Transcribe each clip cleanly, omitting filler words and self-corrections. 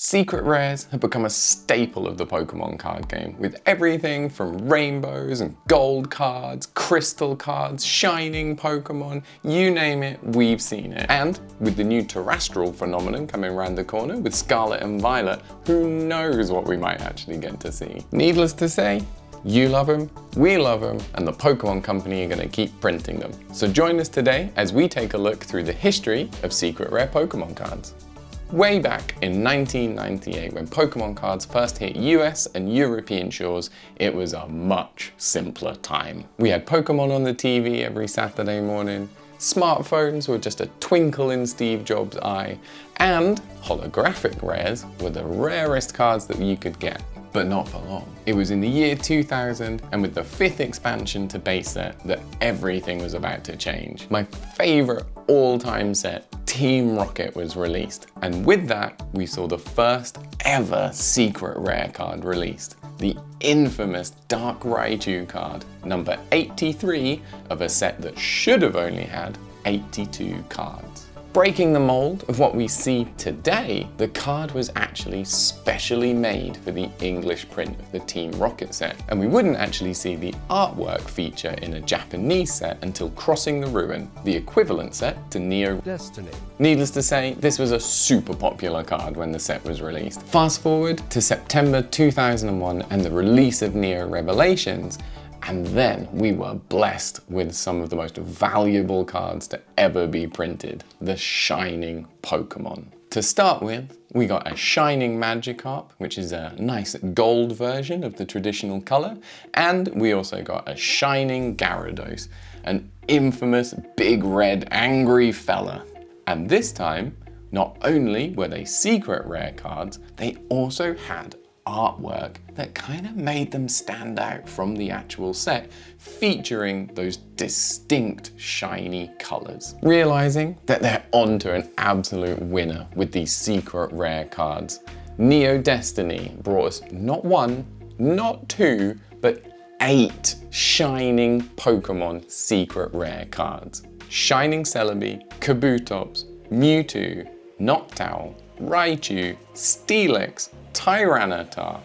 Secret rares have become a staple of the Pokemon card game, with everything from rainbows and gold cards, crystal cards, shining Pokemon, you name it, we've seen it. And with the new terrestrial phenomenon coming around the corner with Scarlet and Violet, who knows what we might actually get to see. Needless to say, you love them, we love them, and the Pokemon Company are going to keep printing them. So join us today as we take a look through the history of secret rare Pokemon cards. Way back in 1998, when Pokemon cards first hit US and European shores, it was a much simpler time. We had Pokemon on the TV every Saturday morning, smartphones were just a twinkle in Steve Jobs' eye, and holographic rares were the rarest cards that you could get. But not for long. It was in the year 2000, and with the 5th expansion to base set, that everything was about to change. My favorite all-time set, Team Rocket, was released. And with that, we saw the first ever secret rare card released. The infamous Dark Raichu card, number 83 of a set that should have only had 82 cards. Breaking the mold of what we see today, the card was actually specially made for the English print of the Team Rocket set, and we wouldn't actually see the artwork feature in a Japanese set until Crossing the Ruin, the equivalent set to Neo Destiny. Needless to say, this was a super popular card when the set was released. Fast forward to September 2001 and the release of Neo Revelations, and then we were blessed with some of the most valuable cards to ever be printed, the Shining Pokemon. To start with, we got a Shining Magikarp, which is a nice gold version of the traditional color, and we also got a Shining Gyarados, an infamous big red angry fella. And this time, not only were they secret rare cards, they also had artwork that kind of made them stand out from the actual set, featuring those distinct shiny colors. Realizing that they're onto an absolute winner with these secret rare cards, Neo Destiny brought us not one, not two, but 8 shining Pokemon secret rare cards. Shining Celebi, Kabutops, Mewtwo, Noctowl, Raichu, Steelix, Tyranitar,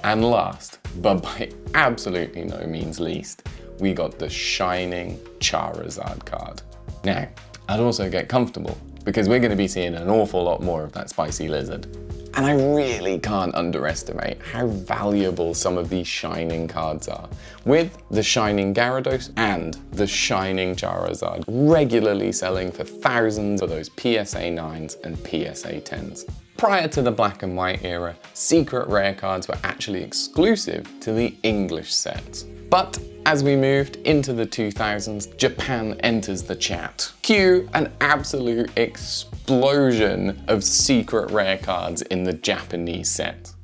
and last, but by absolutely no means least, we got the Shining Charizard card. Now, I'd also get comfortable, because we're going to be seeing an awful lot more of that spicy lizard. And I really can't underestimate how valuable some of these Shining cards are, with the Shining Gyarados and the Shining Charizard regularly selling for thousands for those PSA 9s and PSA 10s. Prior to the black and white era, secret rare cards were actually exclusive to the English sets. But as we moved into the 2000s, Japan enters the chat. Cue an absolute explosion of secret rare cards in the Japanese set.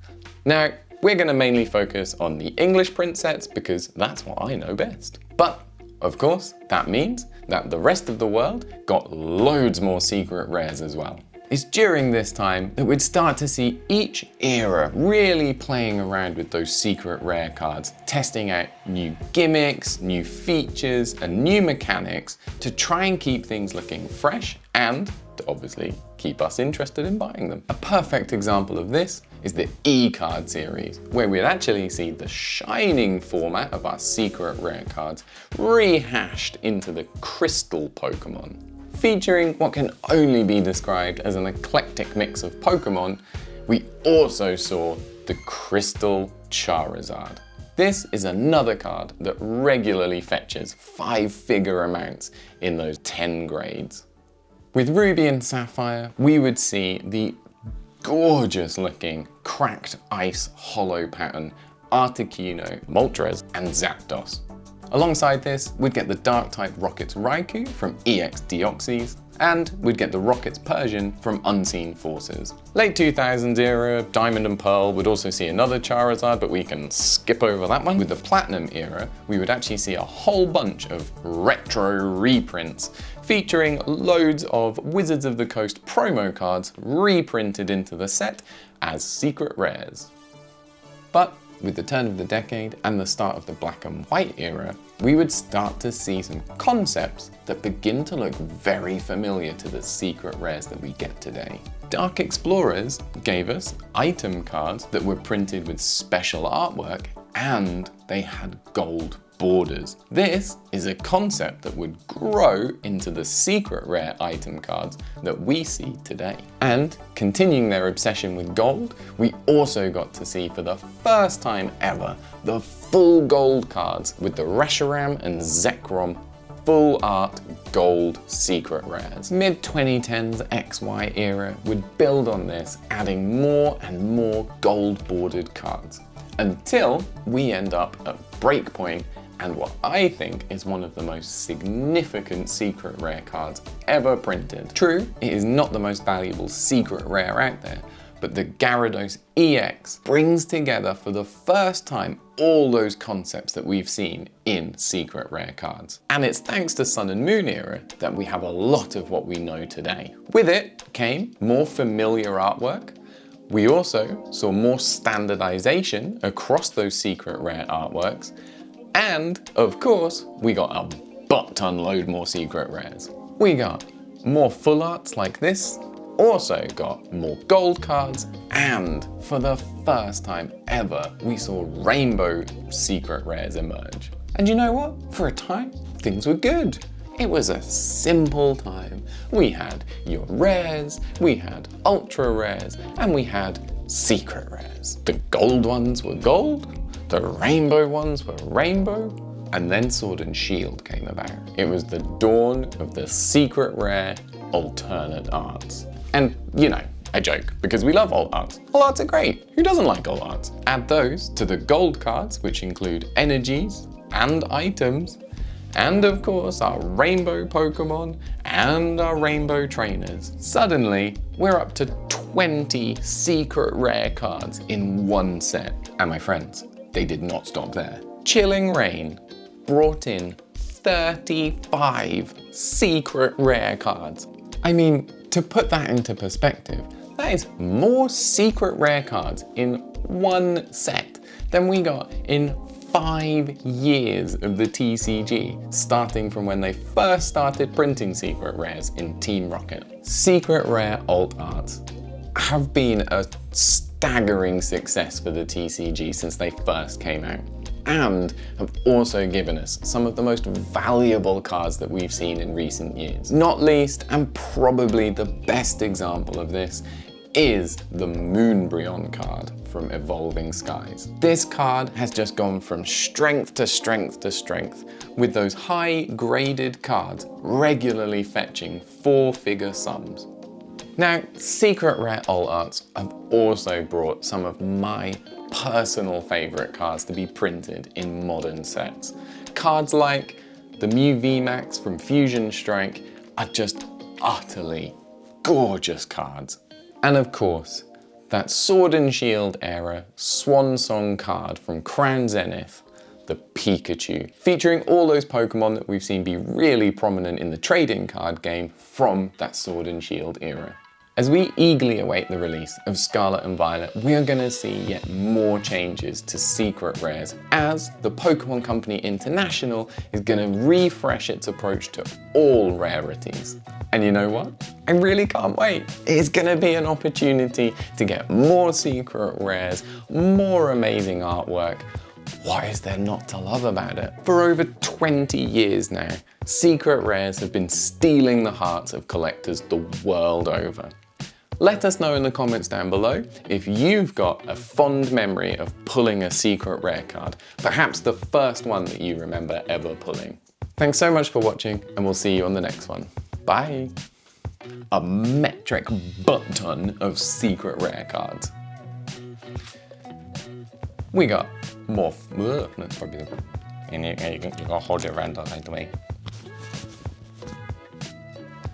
Now, we're going to mainly focus on the English print sets because that's what I know best. But, of course, that means that the rest of the world got loads more secret rares as well. It's during this time that we'd start to see each era really playing around with those secret rare cards, testing out new gimmicks, new features, and new mechanics to try and keep things looking fresh and to obviously keep us interested in buying them. A perfect example of this is the E-card series, where we'd actually see the shining format of our secret rare cards rehashed into the crystal Pokemon. Featuring what can only be described as an eclectic mix of Pokemon, we also saw the Crystal Charizard. This is another card that regularly fetches 5-figure amounts in those 10 grades. With Ruby and Sapphire, we would see the gorgeous looking cracked ice hollow pattern Articuno, Moltres, and Zapdos. Alongside this, we'd get the Dark-type Rockets Raikou from EX Deoxys, and we'd get the Rockets Persian from Unseen Forces. Late 2000s era, Diamond and Pearl would also see another Charizard, but we can skip over that one. With the Platinum era, we would actually see a whole bunch of retro reprints, featuring loads of Wizards of the Coast promo cards reprinted into the set as secret rares. But with the turn of the decade and the start of the black and white era, we would start to see some concepts that begin to look very familiar to the secret rares that we get today. Dark Explorers gave us item cards that were printed with special artwork and they had gold borders. This is a concept that would grow into the secret rare item cards that we see today. And continuing their obsession with gold, we also got to see for the first time ever the full gold cards with the Reshiram and Zekrom full art gold secret rares. Mid-2010s XY era would build on this, adding more and more gold bordered cards, until we end up at Breakpoint and what I think is one of the most significant secret rare cards ever printed. True, it is not the most valuable secret rare out there, but the Gyarados EX brings together for the first time all those concepts that we've seen in secret rare cards. And it's thanks to Sun and Moon era that we have a lot of what we know today. With it came more familiar artwork. We also saw more standardization across those secret rare artworks. And of course, we got a butt-ton load more secret rares. We got more full arts like this, also got more gold cards, and for the first time ever, we saw rainbow secret rares emerge. And you know what? For a time, things were good. It was a simple time. We had your rares, we had ultra rares, and we had secret rares. The gold ones were gold, the rainbow ones were rainbow, and then Sword and Shield came about. It was the dawn of the secret rare alternate arts. And you know, I joke, because we love alt arts. Alt arts are great. Who doesn't like alt arts? Add those to the gold cards, which include energies and items, and of course our rainbow Pokemon and our rainbow trainers. Suddenly, we're up to 20 secret rare cards in one set. And my friends, they did not stop there. Chilling Reign brought in 35 secret rare cards. I mean, to put that into perspective, that is more secret rare cards in one set than we got in 5 years of the TCG, starting from when they first started printing secret rares in Team Rocket. Secret rare alt arts have been a staggering success for the TCG since they first came out, and have also given us some of the most valuable cards that we've seen in recent years. Not least, and probably the best example of this, is the Moonbryon card from Evolving Skies. This card has just gone from strength to strength to strength, with those high-graded cards regularly fetching 4-figure sums. Now, secret rare alt arts have also brought some of my personal favourite cards to be printed in modern sets. Cards like the Mew VMAX from Fusion Strike are just utterly gorgeous cards. And of course, that Sword and Shield era Swan Song card from Crown Zenith, the Pikachu, featuring all those Pokemon that we've seen be really prominent in the trading card game from that Sword and Shield era. As we eagerly await the release of Scarlet and Violet, we are going to see yet more changes to secret rares, as the Pokemon Company International is going to refresh its approach to all rarities. And you know what? I really can't wait. It's going to be an opportunity to get more secret rares, more amazing artwork. What is there not to love about it? For over 20 years now, secret rares have been stealing the hearts of collectors the world over. Let us know in the comments down below if you've got a fond memory of pulling a secret rare card, perhaps the first one that you remember ever pulling. Thanks so much for watching, and we'll see you on the next one. Bye! A metric butt-ton of secret rare cards. We got more. That's probably the. And you gotta hold it around the way.